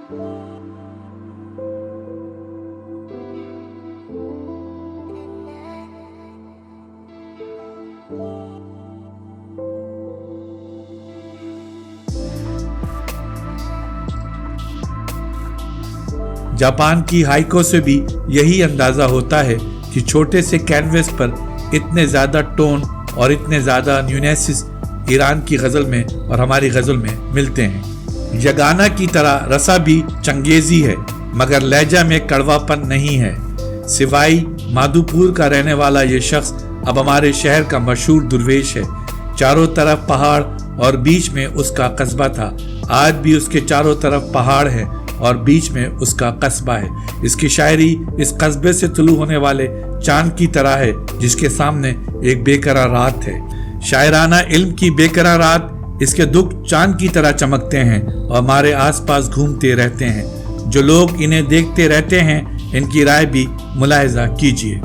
Japan की haiku से भी यही अंदाजा होता है कि छोटे से कैनवस पर इतने ज्यादा टोन और इतने ज्यादा न्यूनेसिस ईरान की गजल में और हमारी गजल में मिलते हैं। यगाना की तरह रसा भी चंगेजी है, मगर लहजा में कड़वापन नहीं है। सिवाई माधोपुर का रहने वाला ये शख्स अब हमारे शहर का मशहूर दुर्वेश है। चारों तरफ पहाड़ और बीच में उसका कस्बा था। आज भी उसके चारों तरफ पहाड़ है और बीच में उसका कस्बा है। इसकी शायरी इस कस्बे से तुलू होने वाले चांद की तरह है जिसके सामने एक बेकरार रात है। शायराना इल्म की बेकरार रात, इसके दुख चांद की तरह चमकते हैं और हमारे आसपास घूमते रहते हैं। जो लोग इन्हें देखते रहते हैं, इनकी राय भी मुलाहिजा कीजिए।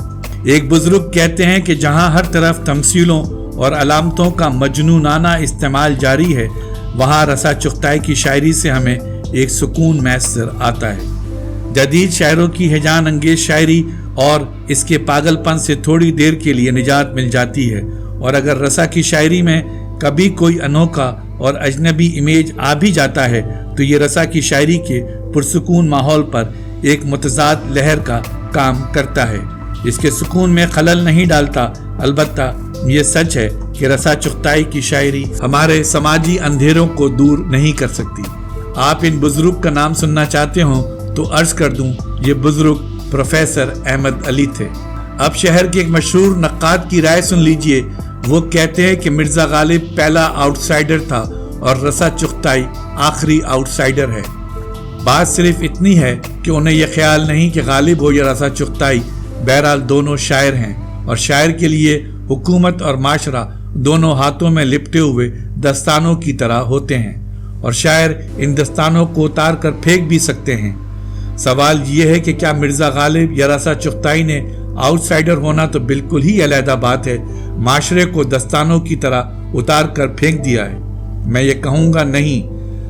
एक बुजुर्ग कहते हैं कि जहां हर तरफ तमसीलों और अलामतों का मजनूनाना इस्तेमाल जारी है, वहां रसा चुगताई की शायरी से हमें एक सुकून मैसर आता है। जदीद शायरों की हिजान अंगेज शायरी और इसके पागलपन से थोड़ी देर के लिए निजात मिल जाती है, और अगर रसा की शायरी में कभी कोई अनोखा और अजनबी इमेज आ भी जाता है तो ये रसा की शायरी के पुरसुकून माहौल पर एक मुतजाद लहर का काम करता है। इसके सुकून में खलल नहीं डालता। अलबत्ता ये सच है कि रसा चुगताई की शायरी हमारे समाजी अंधेरों को दूर नहीं कर सकती। आप इन बुजुर्ग का नाम सुनना चाहते हो तो अर्ज कर दूं, ये बुजुर्ग प्रोफेसर अहमद अली थे। अब शहर के एक मशहूर नक्काद की राय सुन लीजिए। वो कहते हैं कि मिर्जा गालिब पहला आउटसाइडर था और रसा चुगताई आखिरी आउटसाइडर है। बात सिर्फ इतनी है कि उन्हें यह ख्याल नहीं कि गालिब हो या रसा चुगताई, बहरहाल दोनों शायर हैं और शायर के लिए हुकूमत और माशरा दोनों हाथों में लिपटे हुए दस्तानों की तरह होते हैं और शायर इन दस्तानों को उतार कर फेंक भी सकते हैं। सवाल ये है कि क्या मिर्जा गालिब या रसा चुगताई ने आउटसाइडर होना तो बिल्कुल ही अलहदा बात है, माशरे को दस्तानों की तरह उतार कर फेंक दिया है? मैं ये कहूँगा नहीं।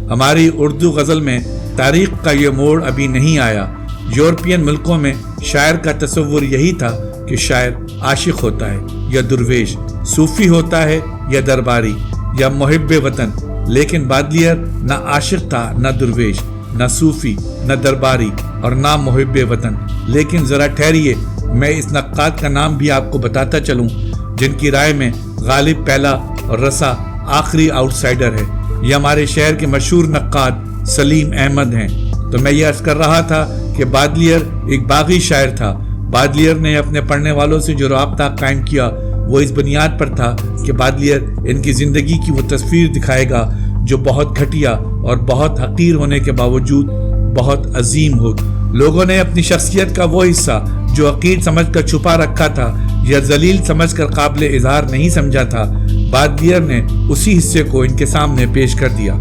हमारी उर्दू गज़ल में तारीख का ये मोड़ अभी नहीं आया। यूरोपियन मुल्कों में शायर का तस्वुर यही था कि शायर आशिक होता है या दुर्वेश, सूफी होता है या दरबारी या मुहिब्बे वतन। लेकिन बादलियर न आशिक था, न दुर्वेश, न सूफी, न दरबारी और न मुहिब्बे वतन। लेकिन जरा ठहरिए, मैं इस नक्काद का नाम भी आपको बताता चलूं जिनकी राय में गालिब पहला और रसा आखिरी आउटसाइडर है। ये हमारे शहर के मशहूर नक्काद सलीम अहमद हैं। तो मैं ये अर्ज कर रहा था कि बादलियर एक बागी शायर था। बादलियर ने अपने पढ़ने वालों से जो राब्ता कायम किया वो इस बुनियाद पर था कि बादलियर इनकी जिंदगी की वो तस्वीर दिखाएगा जो बहुत घटिया और बहुत हकीर होने के बावजूद बहुत अजीम हो। लोगों ने अपनी शख्सियत का वो हिस्सा जो हकीर समझकर छुपा रखा था या जलील समझकर काबिल इजहार नहीं समझा था, बादलियर ने उसी हिस्से को इनके सामने पेश कर दिया।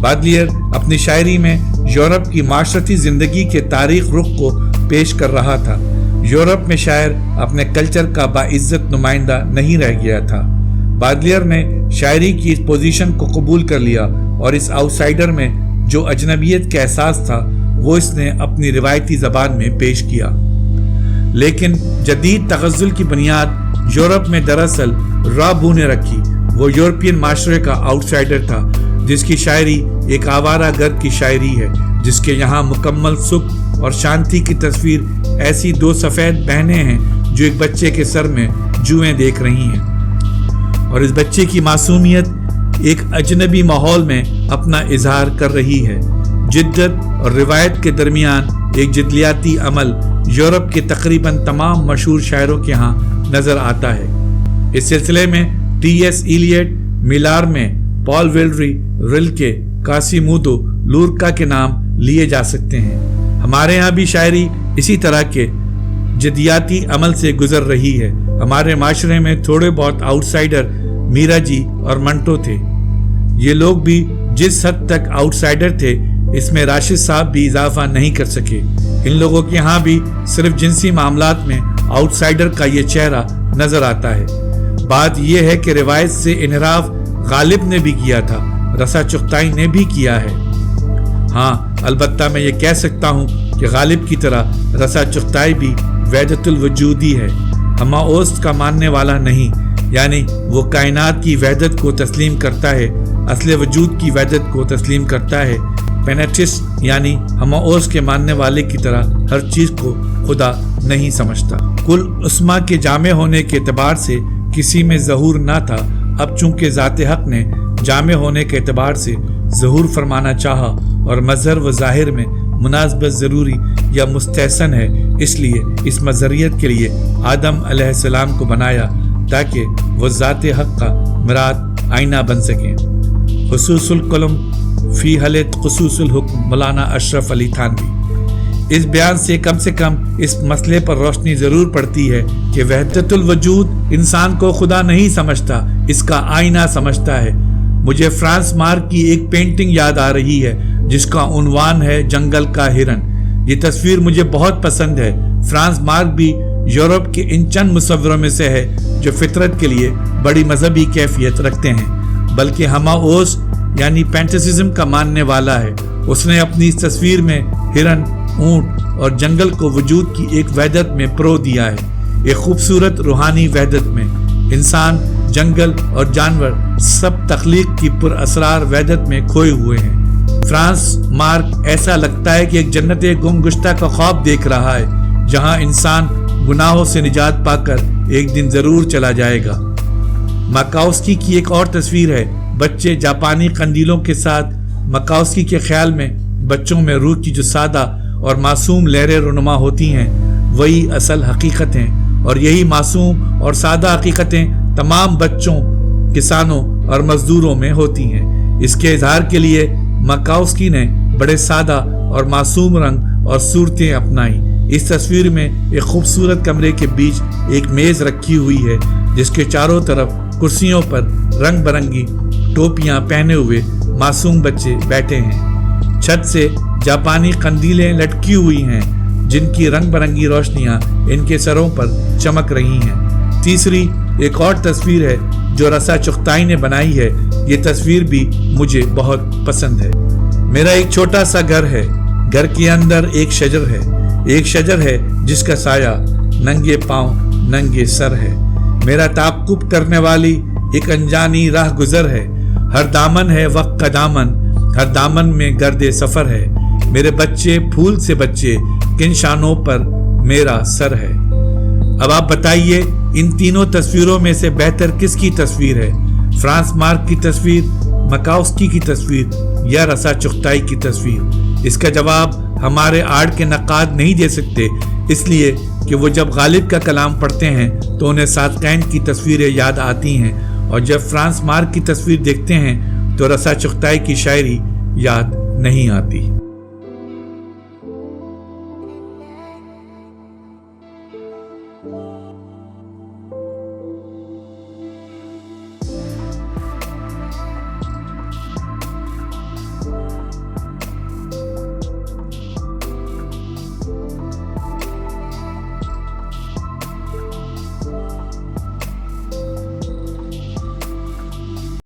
बादलियर अपनी शायरी में यूरोप की माशरती जिंदगी के तारीख रुख को पेश कर रहा था। यूरोप में शायर अपने कल्चर का बाइज्जत नुमाइंदा नहीं रह गया था। बादलियर ने शायरी की इस पोजीशन को कबूल कर लिया और इस आउटसाइडर में जो अजनबियत का एहसास था वो इसने अपनी रिवायती जबान में पेश किया। लेकिन जदीद तगज़्ज़ुल की बुनियाद यूरोप में दरअसल राबू ने रखी। वो यूरोपियन माशरे का आउटसाइडर था जिसकी शायरी एक आवारा गर्द की शायरी है, जिसके यहाँ मुकम्मल सुख और शांति की तस्वीर ऐसी दो सफ़ेद बहनें हैं जो एक बच्चे के सर में जुएं देख रही हैं और इस बच्चे की मासूमियत एक अजनबी माहौल में अपना इजहार कर रही है। जिद्दत और रिवायत के दरमियान एक जिदलियाती अमल यूरोप के तकरीबन तमाम मशहूर शायरों के यहाँ नजर आता है। इस सिलसिले में टी.एस. इलियट, मिलार में पॉल वेलरी, रिल्के, कासिमुदो, लुर्का के नाम लिए जा सकते हैं। हमारे यहाँ भी शायरी इसी तरह के जिद्दियाती अमल से गुजर रही है। हमारे माशरे में थोड़े बहुत आउटसाइडर मीरा जी और मंटो थे। ये लोग भी जिस हद तक आउटसाइडर थे इसमें राशिद साहब भी इजाफा नहीं कर सके। इन लोगों के यहाँ भी सिर्फ जिनसी मामलात में आउटसाइडर का ये चेहरा नजर आता है। बात यह है कि रिवायत से इनहराफ गालिब ने भी किया था, रसा चुगताई ने भी किया है। ہاں البتہ میں یہ کہہ سکتا ہوں کہ غالب کی طرح رسا چغتائی بھی وحدت الوجودی ہے، ہما اوست کا ماننے والا نہیں، یعنی وہ کائنات کی وحدت کو تسلیم کرتا ہے، اصل وجود کی وحدت کو تسلیم کرتا ہے۔ پینیٹسٹ یعنی ہما اوست کے ماننے والے کی طرح ہر چیز کو خدا نہیں سمجھتا۔ کل عصمہ کے جامع ہونے کے اعتبار سے کسی میں ظہور نہ تھا، اب چونکہ ذات حق نے جامع ہونے کے اعتبار سے ظہور فرمانا چاہا اور مظہر و ظاہر میں مناسبت ضروری یا مستحسن ہے، اس لیے اس مظہریت کے لیے آدم علیہ السلام کو بنایا تاکہ وہ ذات حق کا مراد آئینہ بن سکیں۔ خصوص القلم فی حلت خصوص الحکم، مولانا اشرف علی تھانوی۔ اس بیان سے کم اس مسئلے پر روشنی ضرور پڑتی ہے کہ وحدت الوجود انسان کو خدا نہیں سمجھتا، اس کا آئینہ سمجھتا ہے۔ مجھے فرانس مارک کی ایک پینٹنگ یاد آ رہی ہے جس کا عنوان ہے جنگل کا ہرن۔ یہ تصویر مجھے بہت پسند ہے۔ فرانس مارک بھی یورپ کے ان چند مصوروں میں سے ہے جو فطرت کے لیے بڑی مذہبی کیفیت رکھتے ہیں، بلکہ ہما اوس یعنی پینٹسزم کا ماننے والا ہے۔ اس نے اپنی اس تصویر میں ہرن، اونٹ اور جنگل کو وجود کی ایک وحدت میں پرو دیا ہے، ایک خوبصورت روحانی وحدت میں۔ انسان، جنگل اور جانور سب تخلیق کی پر اسرار وحدت میں کھوئے ہوئے ہیں۔ فرانس مارک ایسا لگتا ہے کہ ایک جنت گم گشتہ کا خواب دیکھ رہا ہے جہاں انسان گناہوں سے نجات پا کر ایک دن ضرور چلا جائے گا۔ ماکاوسکی کی ایک اور تصویر ہے، بچے جاپانی قندیلوں کے ساتھ۔ ماکاوسکی کے خیال میں بچوں میں روح کی جو سادہ اور معصوم لہریں رونما ہوتی ہیں وہی اصل حقیقت ہیں، اور یہی معصوم اور سادہ حقیقتیں تمام بچوں، کسانوں اور مزدوروں میں ہوتی ہیں۔ اس کے اظہار کے لیے ماکاوسکی نے بڑے سادہ اور معصوم رنگ اور صورتیں اپنائی۔ اس تصویر میں ایک خوبصورت کمرے کے بیچ ایک میز رکھی ہوئی ہے جس کے چاروں طرف کرسیوں پر رنگ برنگی ٹوپیاں پہنے ہوئے معصوم بچے بیٹھے ہیں۔ چھت سے جاپانی قندیلیں لٹکی ہوئی ہیں جن کی رنگ برنگی روشنیاں ان کے سروں پر چمک رہی ہیں۔ تیسری ایک اور تصویر ہے جو رسا چغتائی نے بنائی ہے، یہ تصویر بھی مجھے بہت پسند ہے۔ میرا ایک چھوٹا سا گھر ہے، گھر کے اندر ایک شجر ہے جس کا سایہ ننگے پاؤں ننگے سر ہے۔ میرا تعقب کرنے والی ایک انجانی راہ گزر ہے، ہر دامن ہے وقت کا دامن، ہر دامن میں گرد سفر ہے۔ میرے بچے پھول سے بچے، کن شانوں پر میرا سر ہے۔ اب آپ بتائیے ان تینوں تصویروں میں سے بہتر کس کی تصویر ہے؟ فرانس مارک کی تصویر، ماکاوسکی کی تصویر یا رسا چغتائی کی تصویر؟ اس کا جواب ہمارے آرٹ کے نقاد نہیں دے سکتے، اس لیے کہ وہ جب غالب کا کلام پڑھتے ہیں تو انہیں صادقین کی تصویریں یاد آتی ہیں، اور جب فرانس مارک کی تصویر دیکھتے ہیں تو رسا چغتائی کی شاعری یاد نہیں آتی۔